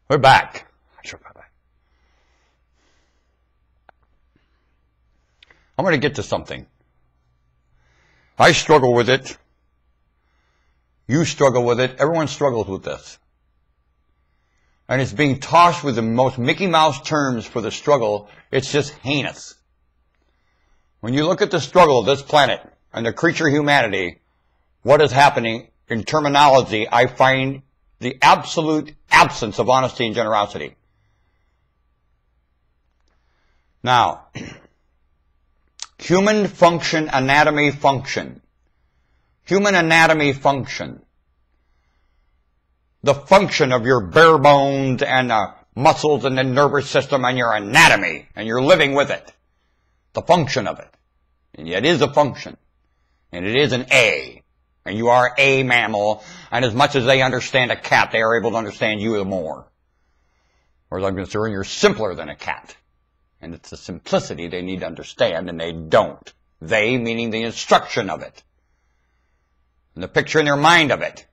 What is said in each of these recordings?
We're back. I'm going to get to something. I struggle with it. You struggle with it. Everyone struggles with this. And it's being tossed with the most Mickey Mouse terms for the struggle. It's just heinous. When you look at the struggle of this planet and the creature humanity, what is happening in terminology, I find the absolute absence of honesty and generosity. Now, human function, anatomy, function. Human anatomy, function. The function of your bare bones and the muscles and the nervous system and your anatomy, and you're living with it. The function of it. And it is a function. And it is an A. And you are a mammal, and as much as they understand a cat, they are able to understand you the more. Or as I'm concerned, you're simpler than a cat. And it's the simplicity they need to understand, and they don't. They, meaning the instruction of it. And the picture in their mind of it.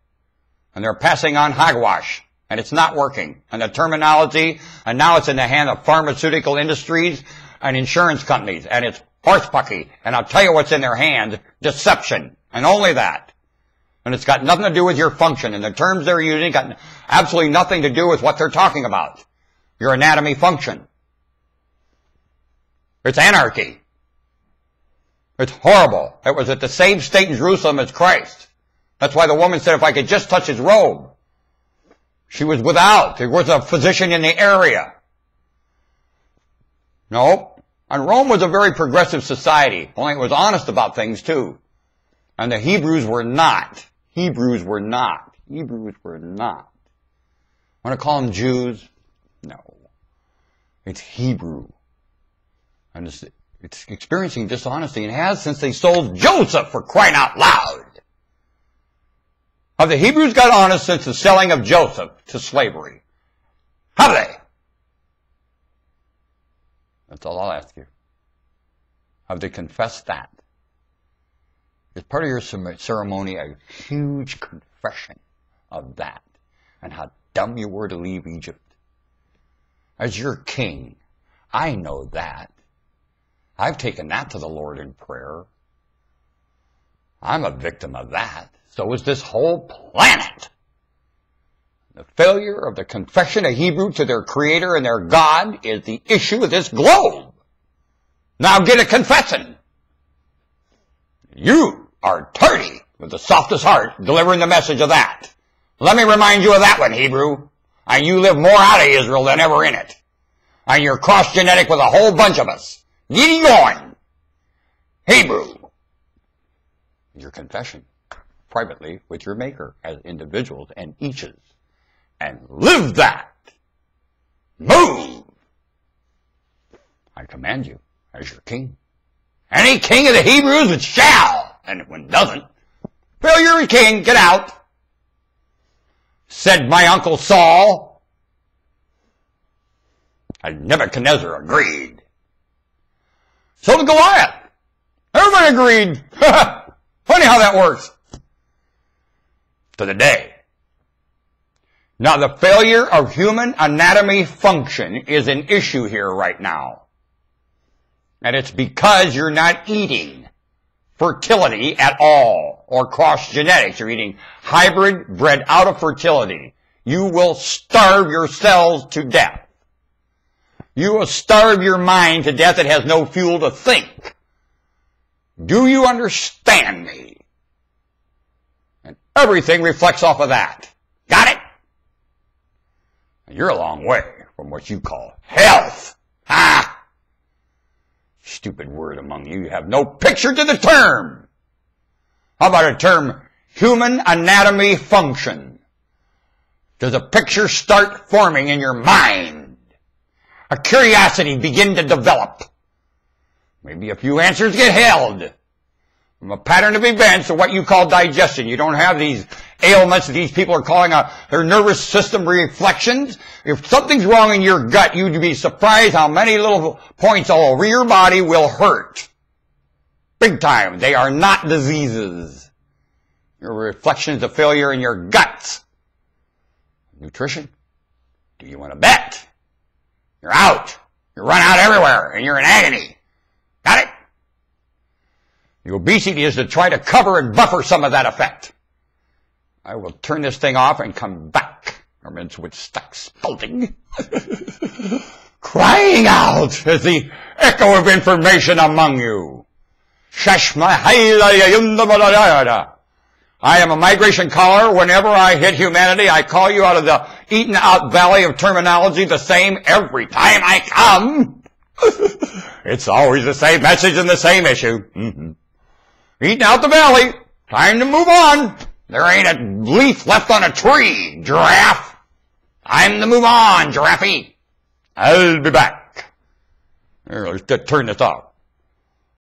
And they're passing on hogwash, and it's not working. And the terminology, and now it's in the hand of pharmaceutical industries and insurance companies, and it's horsepucky. And I'll tell you what's in their hand, deception. And only that. And it's got nothing to do with your function. And the terms they're using got absolutely nothing to do with what they're talking about. Your anatomy function. It's anarchy. It's horrible. It was at the same state in Jerusalem as Christ. That's why the woman said, if I could just touch his robe. She was without. There was a physician in the area. No. And Rome was a very progressive society. Only it was honest about things too. And the Hebrews were not. Hebrews were not. Hebrews were not. Want to call them Jews? No. It's Hebrew. And it's experiencing dishonesty and has since they sold Joseph, for crying out loud. Have the Hebrews got honest since the selling of Joseph to slavery? Have they? That's all I'll ask you. Have they confessed that? As part of your ceremony, a huge confession of that and how dumb you were to leave Egypt. As your king, I know that. I've taken that to the Lord in prayer. I'm a victim of that. So is this whole planet. The failure of the confession of Hebrew to their Creator and their God is the issue of this globe. Now get a confession. You are tardy with the softest heart delivering the message of that. Let me remind you of that one, Hebrew. And you live more out of Israel than ever in it. And you're cross-genetic with a whole bunch of us. Get going. Hebrew. Your confession. Privately with your Maker as individuals and eaches. And live that. Move. I command you as your king. Any king of the Hebrews it shall. And when it doesn't, failure and king, get out. Said my uncle Saul. And Nebuchadnezzar agreed. So did Goliath. Everybody agreed. Funny how that works. To the day. Now the failure of human anatomy function is an issue here right now. And it's because you're not eating fertility at all, or cross genetics. You're eating hybrid bred out of fertility. You will starve your cells to death. You will starve your mind to death. It has no fuel to think. Do you understand me? And everything reflects off of that. Got it? You're a long way from what you call health. Ha! Stupid word among you. You have no picture to the term. How about a term, human anatomy function? Does a picture start forming in your mind? A curiosity begin to develop? Maybe a few answers get held. From a pattern of events or what you call digestion. You don't have these ailments that these people are calling their nervous system reflections. If something's wrong in your gut, you'd be surprised how many little points all over your body will hurt. Big time. They are not diseases. Your reflections of failure in your guts. Nutrition. Do you want to bet? You're out. You run out everywhere, and you're in agony. Got it? The obesity is to try to cover and buffer some of that effect. I will turn this thing off and come back. Herman's woodstock Spalding. Crying out as the echo of information among you. I am a migration caller. Whenever I hit humanity, I call you out of the eaten-out valley of terminology, the same every time I come. It's always the same message and the same issue. Eating out the valley. Time to move on. There ain't a leaf left on a tree, giraffe. Time to move on, giraffe. I'll be back. Here, let's turn this off.